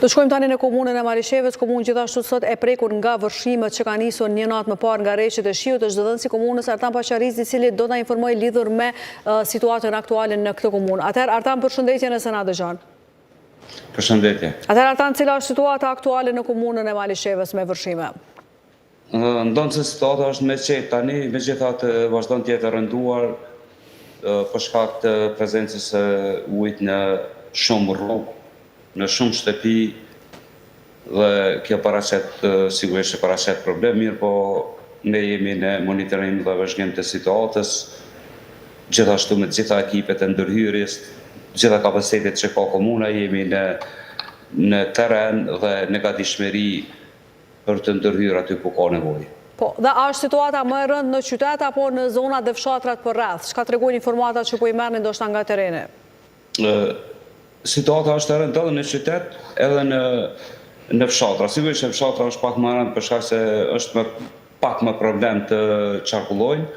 Do shkojmë tani në komunën e Malishevës, komunë gjithashtu sot e prekur nga vërshimet që ka nisur një natë më parë nga rreshtet e shiut, është zëdhënësi komunës Artan Paqarizi, i cili do ta informojë lidhur me situatën aktuale në këtë komunë. Atëherë Artan, përshëndetje nëse na dëgjon. Përshëndetje. Atëherë Artan, cila është situata aktuale në komunën e Malishevës me vërshime? Ndonë se situata është me qetë tani, megjithatë vazhdon të jetë e rënduar për shkak të prezencës së ujit në shumë rrugë, në shumë shtëpi, dhe kjo sigurisht paraqet problem, mirë po ne jemi në monitorim dhe vëzhgim të situatës, gjithashtu me gjitha ekipet e ndërhyrjes, gjitha kapacitetet që ka komuna, jemi në teren dhe në gatishmëri për të ndërhyrë aty ku ka nevojë. Po, dhe a është situata më e rëndë në qytet apo në zonat dhe fshatrat për rreth? Çka tregojnë informatat që po i merrni ndoshta nga tereni? Situata është e rëndë edhe në qytet, edhe në fshatra. Sigurisht që fshatra është pak më rëndë për shkak se është pak më problem të qarkullojnë,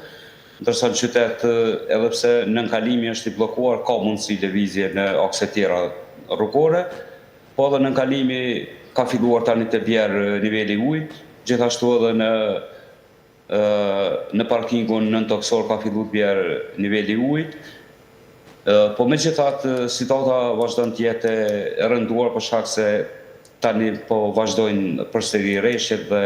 ndërsa në qytet, edhe pse nënkalimi është i bllokuar, ka mundësi lëvizje në akse tjera rrugore, po edhe nënkalimi ka filluar tani të bjerë niveli ujit, gjithashtu edhe në parkingun nën toksor ka filluar të bjerë niveli ujit. Po megjithatë situata vazhdon të jetë e rënduar për shkak se tani po vazhdojnë përsëri rreshtet dhe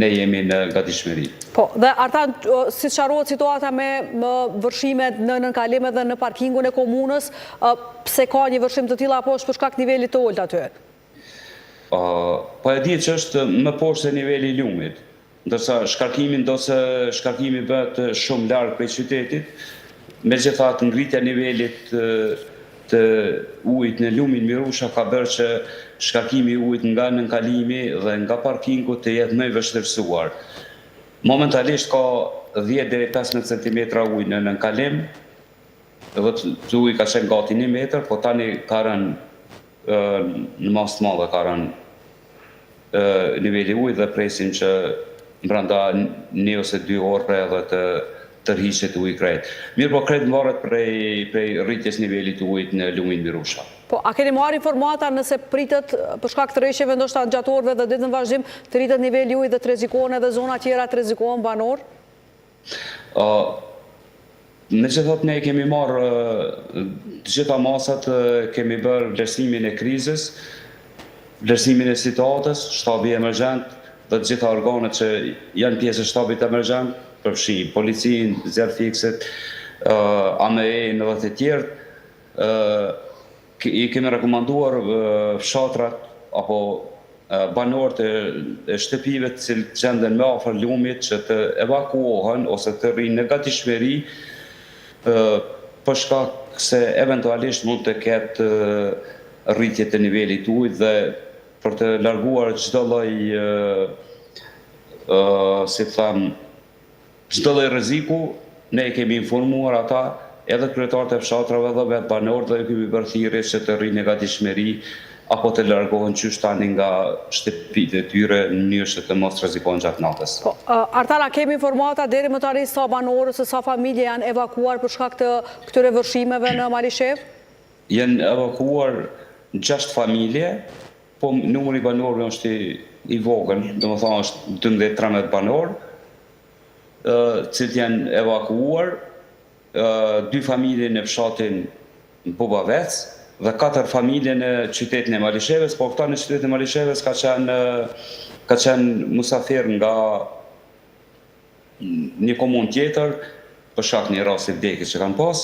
ne jemi në gatishmëri. Po, dhe Artan, si sqarohet situata me vërshimet në nënkalime dhe në parkingun e komunës, pse ka një vërshim të tilla apo është për shkak nivelit të ulët aty? Po e di që është më poshtë se niveli i lumit, ndërsa shkarkimi bëhet shumë larg prej qytetit. Megjithatë ngritja e nivelit të ujit në lumin Mirusha ka bërë që shkarkimi i ujit nga nënkalimi dhe nga parkingu të jetë më i vështirësuar. Momentalisht ka 10 deri 15 cm ujë në nënkalim, dhe uji ka qenë gati 1 metër, po tani ka rënë në mas të madhe ka rënë niveli ujit dhe presim që brenda 1 ose 2 orë edhe të tërhiqet ujë krejt. Mirë po krejt varet prej rritjes nivelit të ujit në lumin Mirusha. Po, a keni marrë informata nëse pritet për shkak të rreshjeve ndoshta gjatë orëve dhe ditën vazhdim të rritet niveli i ujit dhe të rrezikohen edhe zona tjera të rrezikohen banor? Megjithatë ne kemi marrë të gjitha masat, kemi bërë vlerësimin e krizës, vlerësimin e situatës, shtabi emergjent dhe të gjitha organet që janë pjesë e shtabit emergjent, përfshi policin, zjarfikset, AME-n dhe të tjerë, i kemi rekomanduar fshatrat apo banorët e shtëpive të cilët gjenden më afër lumit që të evakuohen ose të rrinë në gatishmëri për shkak se eventualisht mund të ketë rritje të nivelit të ujit dhe për të larguar çdo lloj çdo lloj rreziku, ne kemi informuar ata, edhe kryetarët e fshatrave dhe vetë banorët, dhe kemi bërë thirrje që të rrinë në gatishmëri apo të largohen qysh tani nga shtëpitë e tyre në mënyrë që të mos rrezikohen gjatë natës. Po, Artan, a kemi informata deri më tani sa banorë ose sa familje janë evakuar për shkak të këtyre vërshimeve në Malishev? Janë evakuar 6 familje, po numri i banorëve është i vogël, domethënë është 12-13 banorë, cilët janë evakuar, 2 familje në fshatin Bubavec dhe 4 familje në qytetin e Malishevës, po këta në qytetin e Malishevës ka qenë musafir nga një komunë tjetër, për shkak një rasti vdekjes që kanë pas,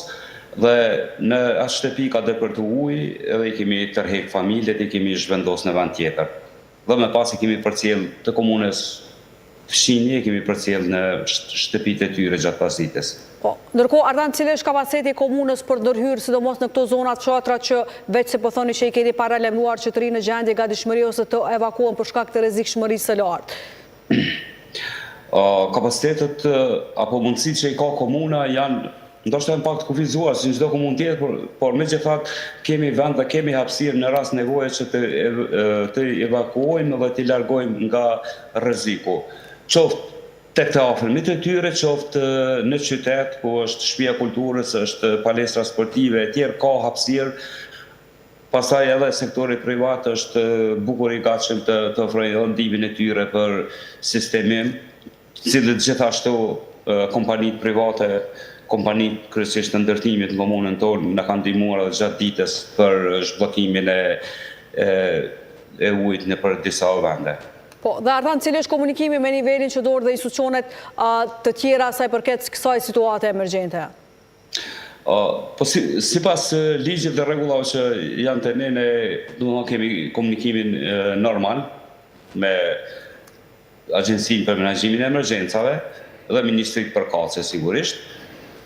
dhe në atë shtëpi ka depërtu ujë, edhe i kemi tërheq familjet, i kemi zhvendos në vend tjetër. Dhe më pas i kemi përcjell të komunës fshinje, kemi përcjell në shtëpitë e tyre gjatë pasdites. Po, ndërkohë, Artan, cili është kapaciteti i komunës për ndërhyrje, sidomos në këto zonat fshatra që veç se po thoni që i keni paralajmëruar që të rinë në gjendje gatishmëri ose të evakuohen për shkak të rrezikshmërisë së lartë? Kapacitetet apo mundësitë që i ka komuna janë ndoshta janë pak të kufizuar si çdo komunë tjetër, por megjithatë kemi vend dhe kemi hapësirë në rast nevoje që të evakuojmë dhe të largojmë nga rreziku. Qoftë tek të afërmit e tyre, qoftë në qytet, ku është shtëpia kulturës, është palestra sportive e tjerë, ka hapësirë Pastaj edhe sektori privat është bukur i gatshëm të ofrojë ndihmën e tyre për sistemim, cilët gjithashtu kompanitë private, kompanitë kryesisht të ndërtimit në komunën tonë na kanë ndihmuar edhe gjatë ditës për zhbllokimin e ujit nëpër disa vende. Po, dhe Artan, cili është komunikimi me nivelin qendror dhe institucionet të tjera sa i përket kësaj situate emergjente? Po sipas ligjit dhe rregullave që janë të ne, domethënë kemi komunikimin normal me Agjencinë për Menaxhimin e Emergjencave dhe Ministrinë përkatëse sigurisht.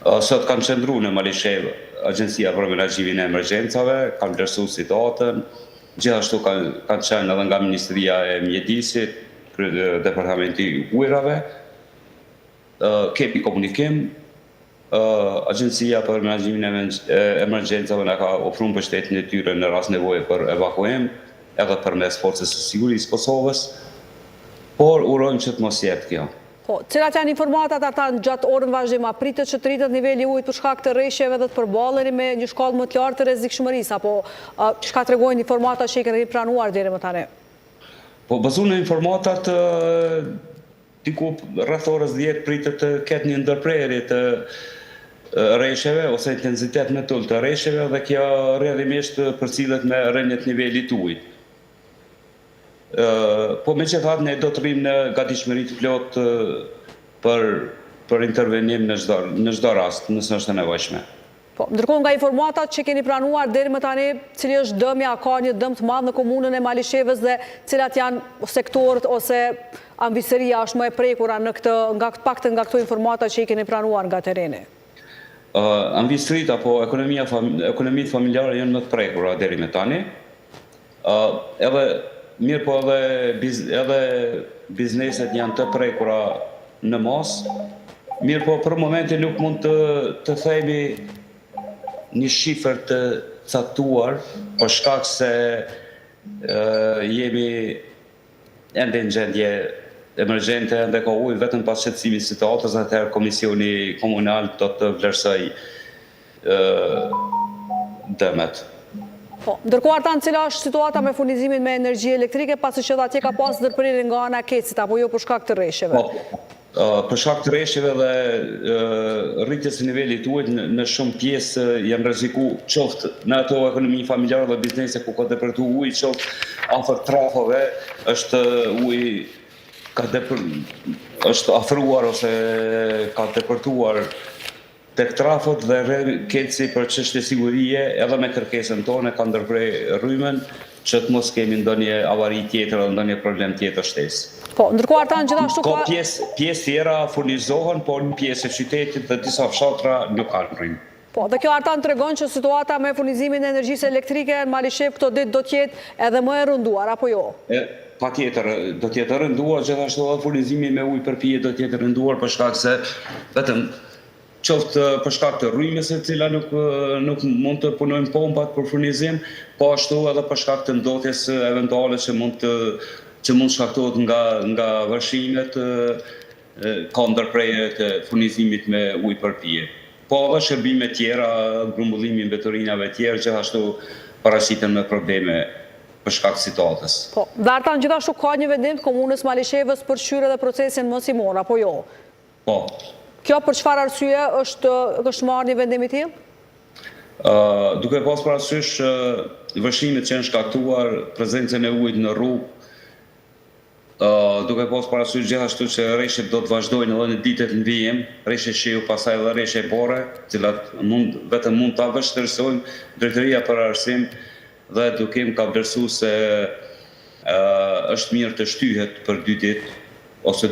Sot kanë qëndruar në Malishev Agjencia për Menaxhimin e Emergjencave, kanë vlerësuar situatën, gjithashtu kanë qenë edhe nga Ministria e Mjedisit, Departamenti i Ujrave. Kemi komunikim. Agjencia për Menaxhimin e Emergjencave na ka ofruar mbështetjen e tyre në rast nevoje për evakuim, edhe përmes Forcës së Sigurisë Kosovës, por urojmë që të mos jetë kjo. Po, cilat janë informatat Artan gjatë orën vazhdim, a pritet që të rritet niveli i ujit për shkak të rreshjeve dhe të përballeni me një shkallë më të lartë të rrezikshmërisë, apo çka tregojnë informatat që i keni pranuar deri më tani? Po, bazuar në informatat diku rreth orës 10 pritet të ketë një ndërprerje të rreshjeve ose intensitet më të ulët të rreshjeve dhe kjo rrjedhimisht përcillet me rënjet nivelit të ujit. Po megjithatë ne do të rrim në gatishmëri të plotë për intervenim në çdo rast, nëse është e nevojshme. Po, ndërkohë nga informatat që keni pranuar deri më tani, cili është dëmja, ka një dëm të madh në komunën e Malishevës dhe cilat janë sektorët ose ambisëria është më e prekura në këtë paktën nga këto informata që i keni pranuar nga tereni? Ambisëritë apo ekonomitë familjare janë më të prekura deri më tani. Mirë po edhe bizneset janë të prekura në mos. Mirë po për momentin nuk mund të themi një shifër të caktuar, për shkak se jemi ende në gjendje emergjente, ende ka ujë vetëm pas shqetësimit situatës, atëherë Komisioni Komunal do të vlerësoj dëmet. Po, ndërkohë Artan, cila është situata me furnizimin me energji elektrike, pasi që atje ka pas ndërprerje nga ana Kecit, apo jo për shkak të rreshjeve? Për shkak të rreshjeve dhe rritjes së nivelit të ujit në shumë pjesë janë rreziku qoftë në ato ekonomi familjare dhe biznese ku ka depërtuar uji, qoftë afër trafove, është uji është afruar ose ka depërtuar tek trafot dhe Keci për çështje sigurie edhe me kërkesën tonë ka ndërprer rrymen që të mos kemi ndonjë avari tjetër dhe ndonjë problem tjetër shtesë. Po, ndërkohë Artan gjithashtu ka pjesë tjera furnizohen, por në pjesë e qytetit dhe disa fshatra nuk kanë rrymë. Po, dhe kjo Artan tregon që situata me furnizimin e energjisë elektrike në Malishev këto ditë do të jetë edhe më e rënduar, apo jo? Patjetër, do të jetë rënduar, gjithashtu edhe furnizimi me ujë për pije do të jetë rënduar për shkak se vetëm qoftë për shkak të rrymës e cila nuk mund të punojnë pompat për furnizim, po ashtu edhe për shkak të ndotjes eventuale që mund shkaktohet nga vërshimet, ka ndërprerje të furnizimit me ujë për pije. Po edhe shërbime tjera, grumbullimi mbetërinave tjerë, gjithashtu paraqiten me probleme për shkak të situatës. Po, dhe Artan gjithashtu ka një vendim të komunës Malishevës për shyrë dhe procesin mosimor, apo jo? Po. Kjo për çfarë arsye është marrë një vendim i tillë? Duke pas parasysh vërshimet që janë shkaktuar prezencën e ujit në rrugë, duke pas parasysh gjithashtu që rreshtet do të vazhdojnë edhe në ditët në vijim, rreshtet shiu, pastaj edhe rreshtet bore, të cilat vetëm mund ta vështirësojmë. Drejtoria për Arsim dhe Edukim ka vlerësuar se është mirë të shtyhet për 2 ditë ose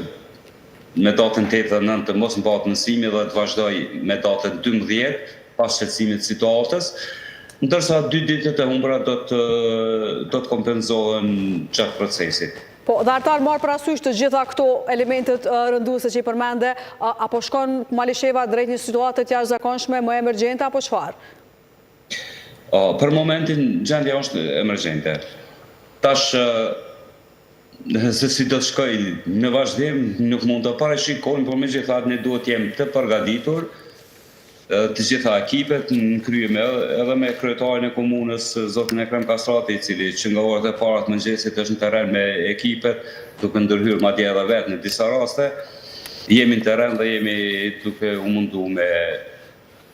me datën 8 dhe 9 të mos mbahet mësimi dhe të vazhdoj me datën 12 pas shqetësimit situatës, ndërsa 2 ditët e humbura do të kompenzohen gjatë procesit. Po, dhe Artan marë parasysh të gjitha këto elementet rënduese që i përmende, apo shkon Malisheva drejt një situatë të jashtëzakonshme më emergjente apo çfarë? Për momentin gjendja është emergjente. Tash se si do të shkoj në vazhdim, nuk mund të parashikojmë, por megjithatë ne duhet jemi të përgatitur të gjitha ekipet në kryeme edhe me kryetarin e komunës, zotin Ekrem Kastrati, i cili që nga orët e para të mëngjesit është në terren me ekipet, duke ndërhyrë madje edhe vetë në disa raste. Jemi në terren dhe jemi duke u mundu me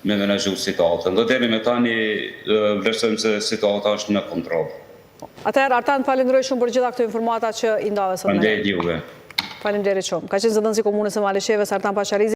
menaxhu situatën. Do deri me tani vlerësojmë se situata është në kontroll. Atëherë, Artan, falenderoj shumë për gjitha këto informata që i ndave sot. Faleminderit juve. Faleminderit shumë. Ka qenë zëdhënësi komunës së Malishevës, Artan Pasharizi.